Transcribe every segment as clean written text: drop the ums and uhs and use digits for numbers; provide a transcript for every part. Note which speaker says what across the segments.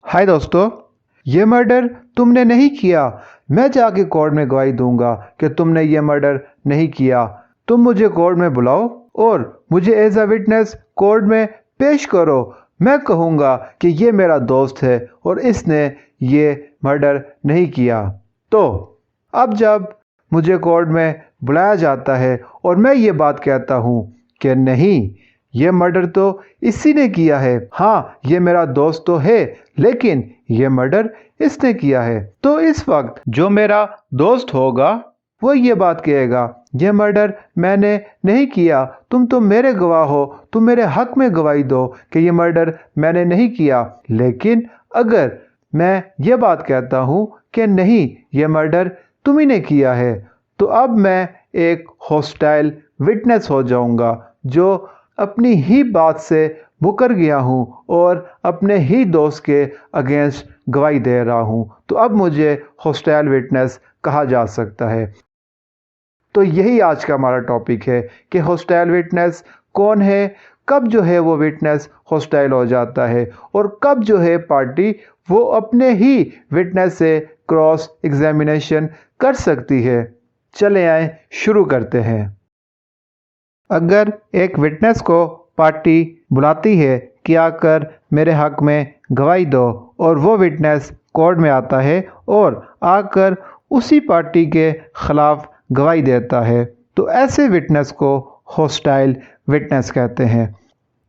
Speaker 1: हाय दोस्तों, ये मर्डर तुमने नहीं किया। मैं जाके कोर्ट में गवाही दूंगा कि तुमने ये मर्डर नहीं किया। तुम मुझे कोर्ट में बुलाओ और मुझे एज अ विटनेस कोर्ट में पेश करो। मैं कहूँगा कि ये मेरा दोस्त है और इसने ये मर्डर नहीं किया। तो अब जब मुझे कोर्ट में बुलाया जाता है और मैं ये बात कहता हूँ कि नहीं, ये मर्डर तो इसी ने किया है। हाँ, ये मेरा दोस्त तो है, लेकिन ये मर्डर इसने किया है। तो इस वक्त जो मेरा दोस्त होगा वो ये बात कहेगा, ये मर्डर मैंने नहीं किया। तुम तो मेरे गवाह हो, तुम मेरे हक में गवाही दो कि ये मर्डर मैंने नहीं किया। लेकिन अगर मैं ये बात कहता हूँ कि नहीं, ये मर्डर तुम ही ने किया है, तो अब मैं एक हॉस्टाइल विटनेस हो जाऊंगा जो अपनी ही बात से मुकर गया हूँ और अपने ही दोस्त के अगेंस्ट गवाही दे रहा हूँ। तो अब मुझे हॉस्टाइल विटनेस कहा जा सकता है। तो यही आज का हमारा टॉपिक है कि हॉस्टाइल विटनेस कौन है, कब जो है वो विटनेस हॉस्टाइल हो जाता है और कब जो है पार्टी वो अपने ही विटनेस से क्रॉस एग्जामिनेशन कर सकती है। चले आए शुरू करते हैं। अगर एक विटनेस को पार्टी बुलाती है कि आकर मेरे हक में गवाही दो और वो विटनेस कोर्ट में आता है और आकर उसी पार्टी के खिलाफ गवाही देता है, तो ऐसे विटनेस को हॉस्टाइल विटनेस कहते हैं।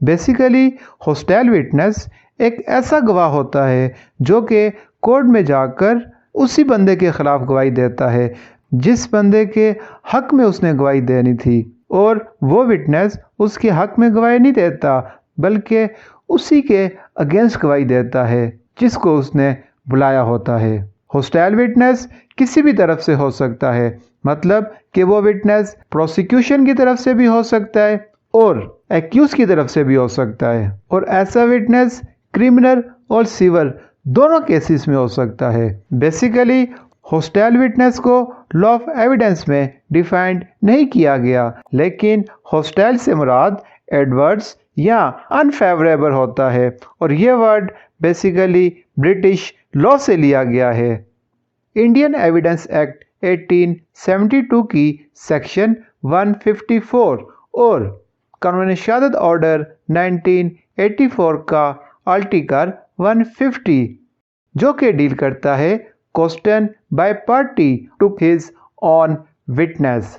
Speaker 1: बेसिकली हॉस्टाइल विटनेस एक ऐसा गवाह होता है जो कि कोर्ट में जाकर उसी बंदे के खिलाफ गवाही देता है जिस बंदे के हक में उसने गवाही देनी थी, और वो विटनेस उसके हक में गवाही नहीं देता बल्कि उसी के अगेंस्ट गवाही देता है जिसको उसने बुलाया होता है। हॉस्टाइल विटनेस किसी भी तरफ से हो सकता है, मतलब कि वो विटनेस प्रोसिक्यूशन की तरफ से भी हो सकता है और एक्यूज की तरफ से भी हो सकता है, और ऐसा विटनेस क्रिमिनल और सिविल दोनों केसेस में हो सकता है। बेसिकली हॉस्टाइल विटनेस को लॉ ऑफ एविडेंस में डिफाइंड नहीं किया गया, लेकिन हॉस्टाइल से मुराद एडवर्स या अनफेवरेबल होता है और ये वर्ड बेसिकली ब्रिटिश लॉ से लिया गया है। इंडियन एविडेंस एक्ट 1872 की सेक्शन 154 और कानून शहादत ऑर्डर 1984 का आर्टिकल 150 जो कि डील करता है question by party to his own witness.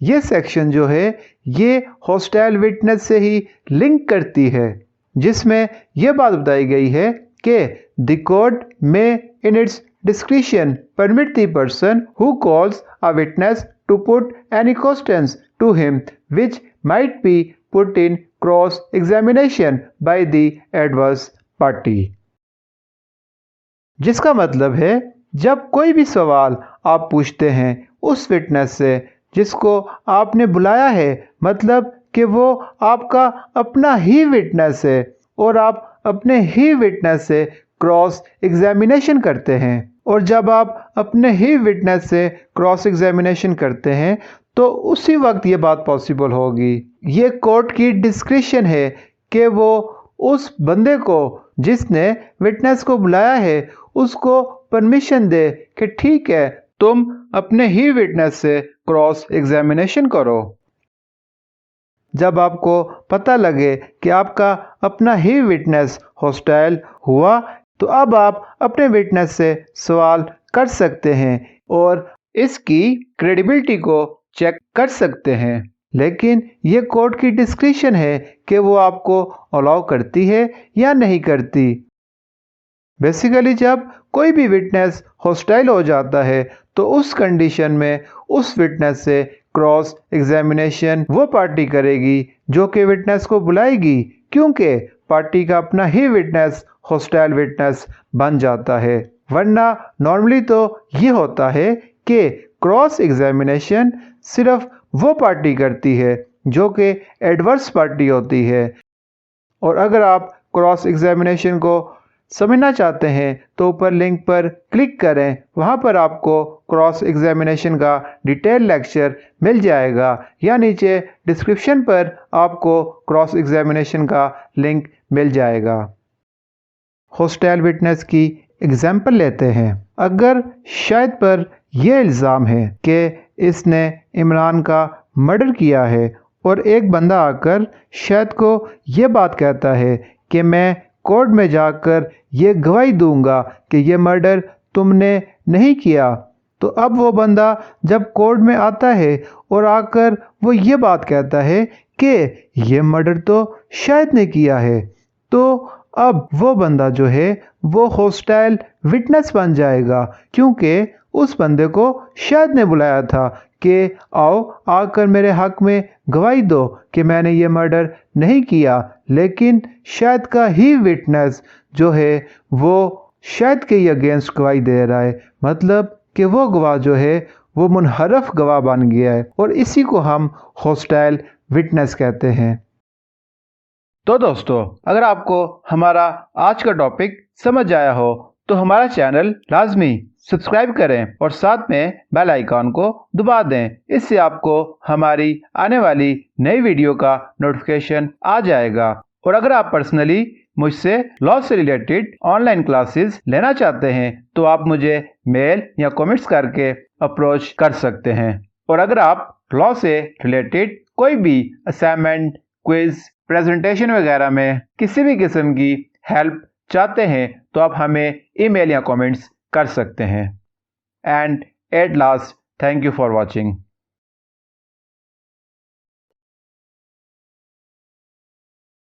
Speaker 1: ये सेक्शन जो है ये हॉस्टाइल विटनेस से ही लिंक करती है, जिसमें यह बात बताई गई है कि द कोर्ट में in its discretion permit the person who calls a witness to put any questions to him which might be put in cross examination by the adverse party. जिसका मतलब है जब कोई भी सवाल आप पूछते हैं उस विटनेस से जिसको आपने बुलाया है, मतलब कि वो आपका अपना ही विटनेस है और आप अपने ही विटनेस से क्रॉस एग्जामिनेशन करते हैं, और जब आप अपने ही विटनेस से क्रॉस एग्जामिनेशन करते हैं तो उसी वक्त ये बात पॉसिबल होगी। ये कोर्ट की डिस्क्रिशन है कि वो उस बंदे को जिसने विटनेस को बुलाया है उसको परमिशन दे कि ठीक है, तुम अपने ही विटनेस से क्रॉस एग्जामिनेशन करो। जब आपको पता लगे कि आपका अपना ही विटनेस हॉस्टाइल हुआ, तो अब आप अपने विटनेस से सवाल कर सकते हैं और इसकी क्रेडिबिलिटी को चेक कर सकते हैं। लेकिन ये कोर्ट की डिस्क्रिशन है कि वो आपको अलाउ करती है या नहीं करती। बेसिकली जब कोई भी विटनेस हॉस्टाइल हो जाता है तो उस कंडीशन में उस विटनेस से क्रॉस एग्जामिनेशन वो पार्टी करेगी जो कि विटनेस को बुलाएगी, क्योंकि पार्टी का अपना ही विटनेस हॉस्टाइल विटनेस बन जाता है। वरना नॉर्मली तो ये होता है कि क्रॉस एग्जामिनेशन सिर्फ वो पार्टी करती है जो कि एडवर्स पार्टी होती है। और अगर आप क्रॉस एग्जामिनेशन को समझना चाहते हैं तो ऊपर लिंक पर क्लिक करें, वहां पर आपको क्रॉस एग्जामिनेशन का डिटेल लेक्चर मिल जाएगा, या नीचे डिस्क्रिप्शन पर आपको क्रॉस एग्जामिनेशन का लिंक मिल जाएगा। हॉस्टाइल विटनेस की एग्जाम्पल लेते हैं। अगर शाहिद पर यह इल्ज़ाम है कि इसने इमरान का मर्डर किया है और एक बंदा आकर शाहिद को यह बात कहता है कि मैं कोर्ट में जाकर ये गवाही दूंगा कि ये मर्डर तुमने नहीं किया, तो अब वो बंदा जब कोर्ट में आता है और आकर वो ये बात कहता है कि ये मर्डर तो शाहिद ने किया है, तो अब वो बंदा जो है वो हॉस्टाइल विटनेस बन जाएगा, क्योंकि उस बंदे को शाहिद ने बुलाया था कि आओ आकर मेरे हक में गवाही दो कि मैंने ये मर्डर नहीं किया। लेकिन शाहिद का ही विटनेस जो है वो शाहिद के ही अगेंस्ट गवाही दे रहा है, मतलब कि वो गवाह जो है वो मुनहरफ गवाह बन गया है, और इसी को हम हॉस्टाइल विटनेस कहते हैं। तो दोस्तों, अगर आपको हमारा आज का टॉपिक समझ आया हो तो हमारा चैनल लाजमी सब्सक्राइब करें और साथ में बेल आइकॉन को दबा दें। इससे आपको हमारी आने वाली नई वीडियो का नोटिफिकेशन आ जाएगा। और अगर आप पर्सनली मुझसे लॉ से रिलेटेड ऑनलाइन क्लासेस लेना चाहते हैं तो आप मुझे मेल या कमेंट्स करके अप्रोच कर सकते हैं। और अगर आप लॉ से रिलेटेड कोई भी असाइनमेंट, क्विज, प्रेजेंटेशन वगैरह में किसी भी किस्म की हेल्प चाहते हैं तो आप हमें ईमेल या कमेंट्स कर सकते हैं। And at last, thank you for watching.